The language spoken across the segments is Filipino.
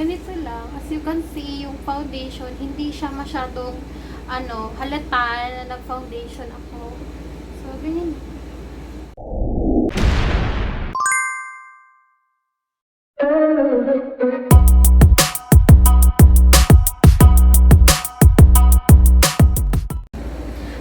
ganito lang. As you can see, yung foundation, hindi siya masyadong, halata na nag-foundation ako. So, ganyan.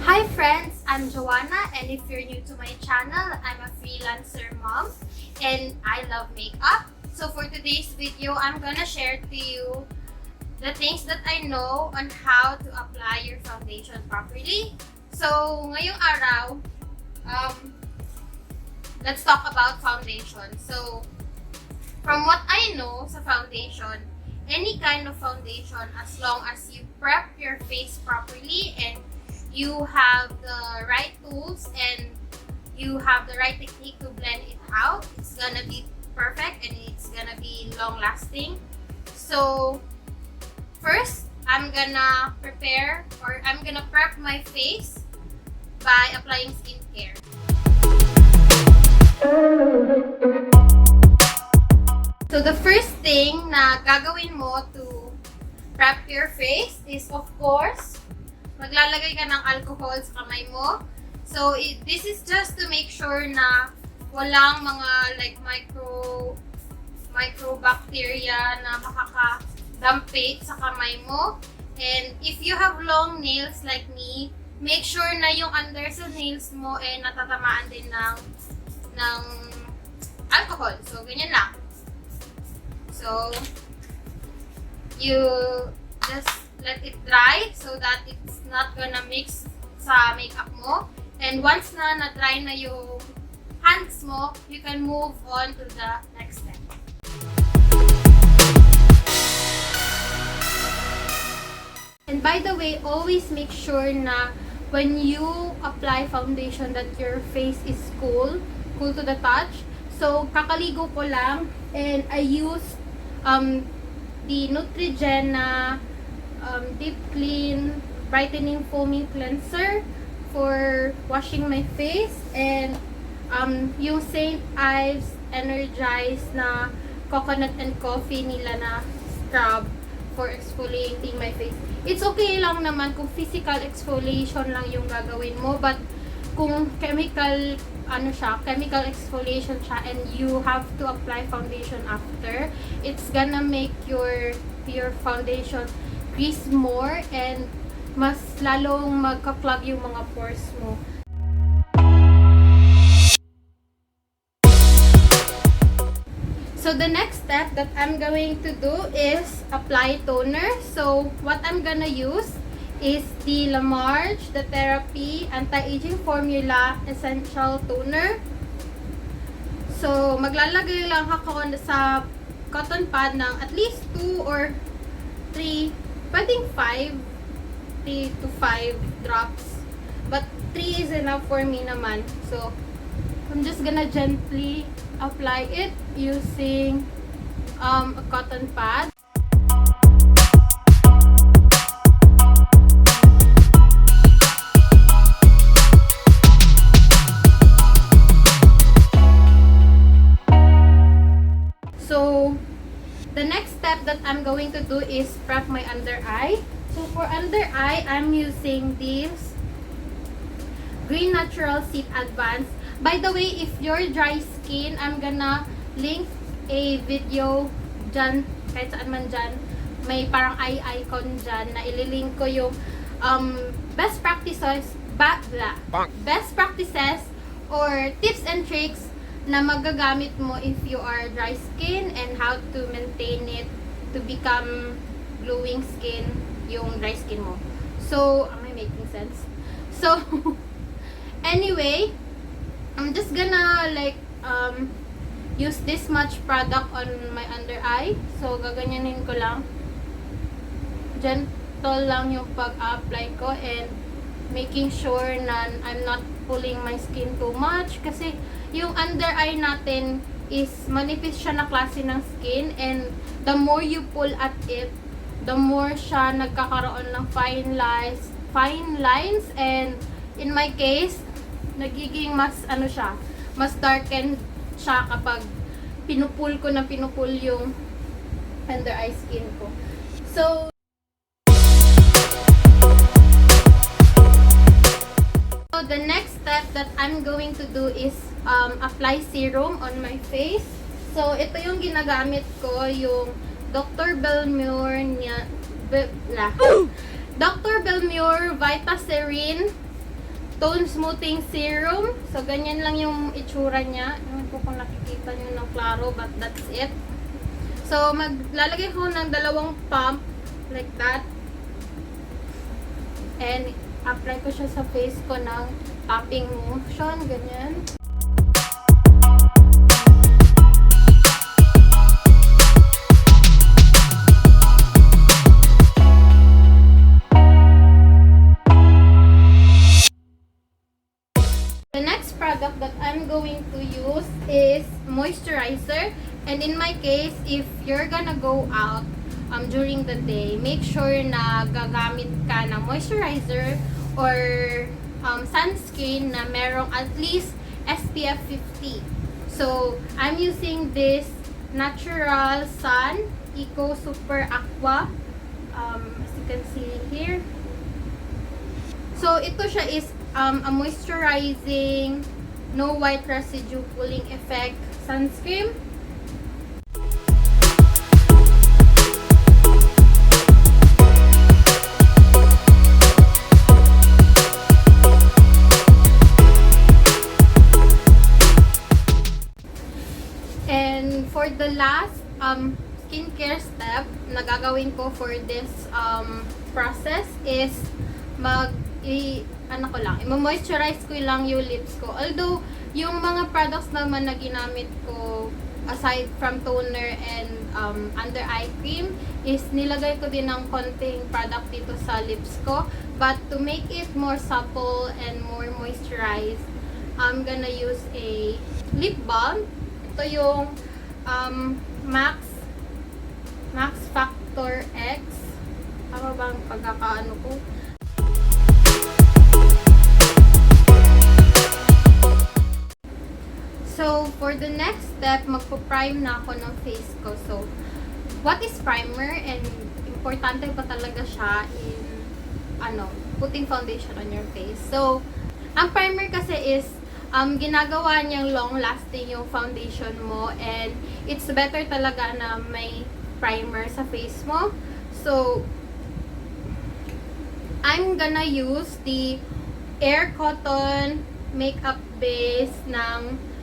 Hi friends, I'm Joanna, and if you're new to my channel, I'm a freelancer mom and I love makeup. So for today's video, I'm gonna share to you the things that I know on how to apply your foundation properly. So ngayong araw, let's talk about foundation. So from what I know sa foundation, any kind of foundation, as long as you prep your face properly and you have the right tools and you have the right technique to blend it out, it's gonna be perfect and it's gonna be long lasting. So first, I'm gonna prep my face by applying skincare. So the first thing na gagawin mo to prep your face is, of course, maglalagay ka ng alcohol sa kamay mo. So this is just to make sure na walang mga like microbacteria na makakadampi sa kamay mo. And if you have long nails like me, make sure na yung under sa nails mo natatamaan din ng alcohol. So ganyan lang. So you just let it dry so that it's not gonna mix sa makeup mo. And once na na-dry na yung hands mo, you can move on to the next step. And by the way, always make sure na when you apply foundation that your face is cool to the touch. So kakaligo ko lang and I use the Neutrogena deep clean brightening foaming cleanser for washing my face, and yung St. Ives Energize na coconut and coffee nila na scrub for exfoliating my face. It's okay lang naman kung physical exfoliation lang yung gagawin mo, but kung chemical exfoliation siya and you have to apply foundation after, it's gonna make your foundation crease more and mas lalong magka-clog yung mga pores mo. So the next step that I'm going to do is apply toner. So what I'm gonna use is the La Marche, the Therapy Anti-Aging Formula Essential Toner. So maglalagay lang ako sa cotton pad ng at least 2 or 3, pwedeng 3 to 5 drops. But 3 is enough for me naman. So I'm just gonna gently apply it using a cotton pad. So the next step that I'm going to do is prep my under eye. So for under eye, I'm using this Green Natural Seep Advance. By the way, if you're dry skin, I'm gonna link a video dyan, kahit saan man dyan. May parang eye icon dyan na ililink ko yung best practices or tips and tricks na magagamit mo if you are dry skin and how to maintain it to become glowing skin yung dry skin mo. So, am I making sense? So, anyway, I'm just gonna use this much product on my under eye. So, gaganyanin ko lang. Gentle lang yung pag-apply ko and making sure na I'm not pulling my skin too much kasi yung under eye natin is manipis siya na klase ng skin, and the more you pull at it, the more siya nagkakaroon ng fine lines, and in my case, nagiging mas darken siya kapag pinupul ko na pinupul yung under eye skin ko. So, the next step that I'm going to do is apply serum on my face. So, ito yung ginagamit ko, yung Dr. Belmure niya, Dr. Belmure Vitaserine Tone Smoothing Serum. So, ganyan lang yung itsura niya. Ewan ko kung nakikita nyo ng klaro, but that's it. So, maglalagay ko ng 2 pump, like that. And, apply ko siya sa face ko ng tapping motion, ganyan. The next product that I'm going to use is moisturizer. And in my case, if you're gonna go out during the day, make sure na gagamit ka ng moisturizer or sunscreen na merong at least SPF 50. So, I'm using this Natural Sun Eco Super Aqua. As you can see here. So, ito siya is a moisturizing, no white residue cooling effect sunscreen. And for the last skincare step na gagawin ko for this process is i-moisturize ko lang yung lips ko. Although, yung mga products naman na ginamit ko aside from toner and under eye cream is nilagay ko din ng konting product dito sa lips ko. But to make it more supple and more moisturized, I'm gonna use a lip balm. Ito yung Max Factor X. Tama bang pagkakaano ko? So, for the next step, magpo-prime na ako ng face ko. So, what is primer? And importante ba talaga siya in, putting foundation on your face? So, ang primer kasi is, ginagawa niyang long-lasting yung foundation mo. And, it's better talaga na may primer sa face mo. So, I'm gonna use the Air Cotton Makeup Base ng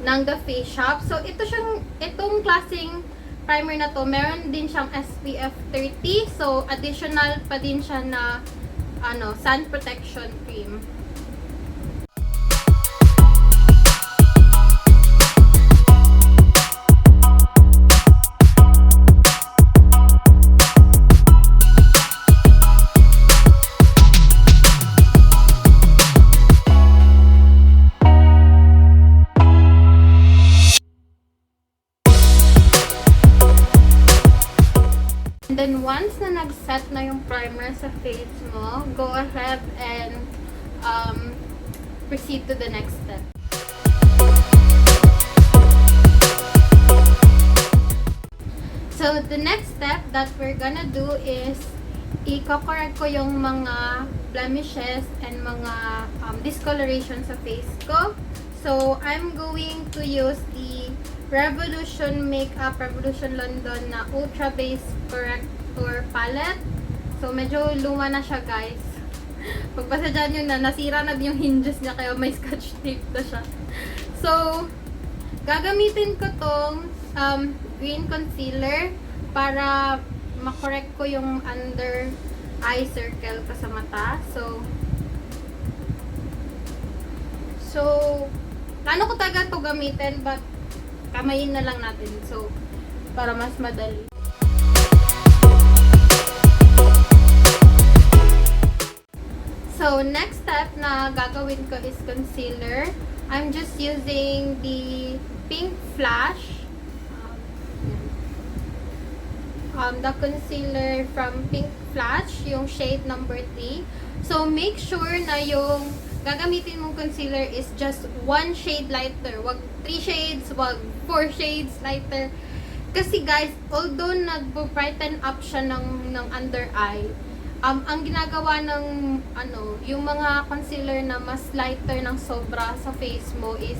The Face Shop. So, itong klaseng primer na to, meron din siyang SPF 30. So, additional pa din siya na, sun protection cream. Then, once na nag-set na yung primer sa face mo, go ahead and proceed to the next step. So, the next step that we're gonna do is i-correct ko yung mga blemishes and mga discoloration sa face ko. So, I'm going to use the Revolution London na Ultra Base Corrector Palette. So, medyo luma na siya, guys. Pagpasadyan nyo na, nasira na yung hinges niya, kaya may scotch tape na siya. So, gagamitin ko tong green concealer para makorek ko yung under eye circle ko sa mata. So, plano ko talaga ito gamitin, but kamayin na lang natin. So, para mas madali. So, next step na gagawin ko is concealer. I'm just using the Pink Flash. The concealer from Pink Flash, yung shade number 3. So, make sure na yung gagamitin mong concealer is just 1 shade lighter. Wag 3 shades, wag 4 shades lighter. Kasi guys, although nagbo-brighten up siya ng under eye, ang ginagawa ng yung mga concealer na mas lighter ng sobra sa face mo is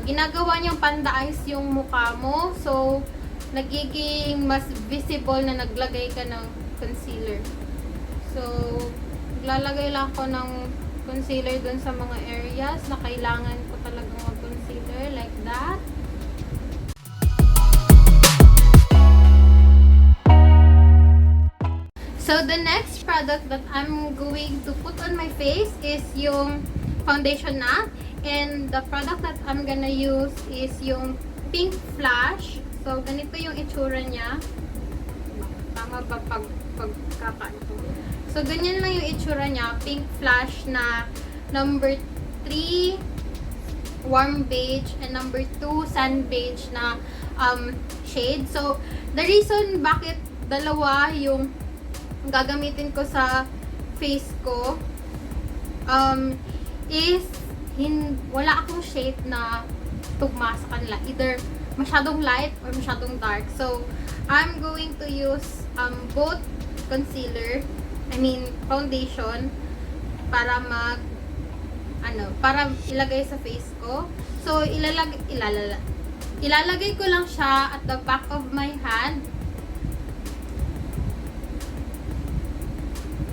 ginagawa niyang panda-eyes yung mukha mo. So nagiging mas visible na naglagay ka ng concealer. So lalagay lang ako ng concealer dun sa mga areas na kailangan ko talagang mag-concealer, like that. So the next product that I'm going to put on my face is yung foundation na. And the product that I'm gonna use is yung Pink Flash. So ganito yung itsura niya. Tama ba pagkakanto? So ganyan lang yung itsura niya. Pink Flash na number 3 warm beige and number 2 sun beige na shade. So the reason bakit dalawa yung gagamitin ko sa face ko is wala akong shade na tugma sa kanila, either masyadong light or masyadong dark. So I'm going to use both concealer, foundation, para para ilagay sa face ko. So ilalagay ko lang siya at the back of my hand,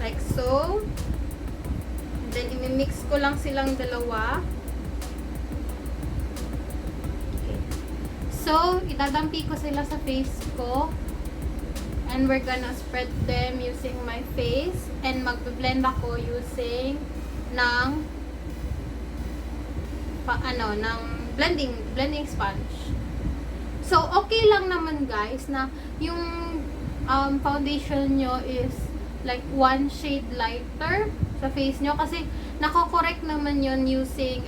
like so. And then imimix ko lang silang dalawa. Okay. So idadampi ko sila sa face ko. And we're gonna spread them using my face. And magbe-blend ako using ng blending sponge. So okay lang naman guys na yung foundation nyo is like one shade lighter sa face nyo, kasi nako-correct naman yon using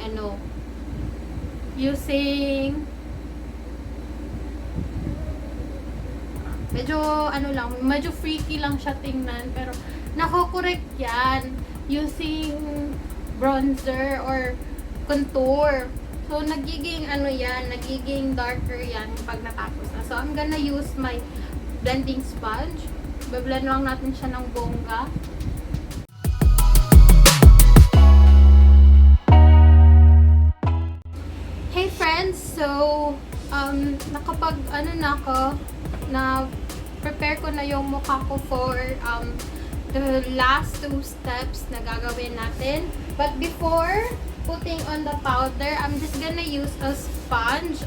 medyo freaky lang siya tingnan, pero nako-correct yan using bronzer or contour. So nagiging nagiging darker yan pag natapos na. So I'm gonna use my blending sponge. Be-blend lang natin siya ng bongga. Hey friends, so nakapag prepare ko na yung mukha ko for the last 2 steps na gagawin natin. But before putting on the powder, I'm just gonna use a sponge.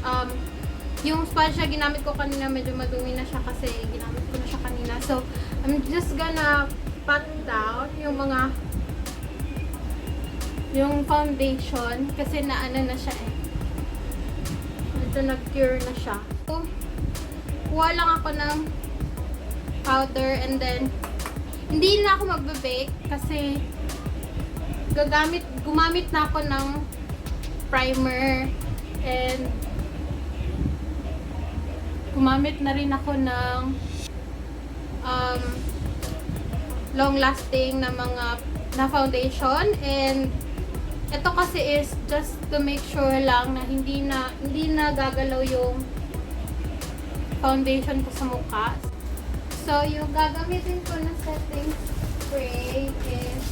Yung sponge na ginamit ko kanina, medyo madumi na siya kasi ginamit ko na siya kanina. So, I'm just gonna pat down yung foundation kasi na siya eh. Medyo nag-cure na siya. So, kuha lang ako ng powder and then hindi na ako magbe-bake kasi gumamit na ako ng primer and gumamit na rin ako ng long-lasting na foundation, and ito kasi is just to make sure lang na hindi na gagalaw yung foundation ko sa mukha. So yung gagamitin ko na setting spray is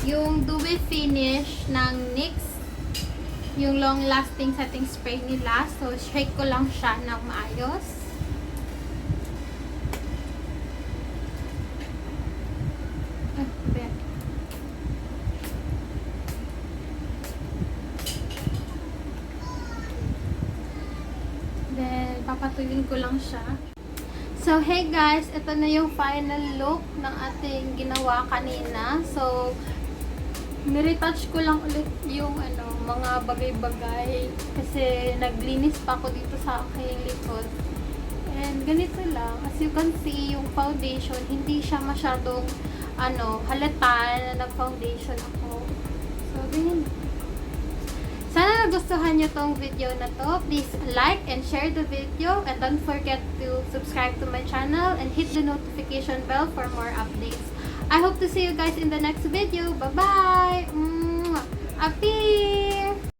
yung Dewy Finish ng NYX, yung long-lasting setting spray nila. So, shake ko lang siya ng maayos. Then, papatulin ko lang siya. So, hey guys, ito na yung final look ng ating ginawa kanina. So, niretouch ko lang ulit yung mga bagay-bagay kasi naglinis pa ako dito sa aking likod. And ganito lang, as you can see, yung foundation hindi siya masyadong halata na nag-foundation ako. So ganyan. Sana nagustuhan nyo tong video na to. Please like and share the video, and don't forget to subscribe to my channel and hit the notification bell for more updates. I hope to see you guys in the next video. Bye-bye! Appear!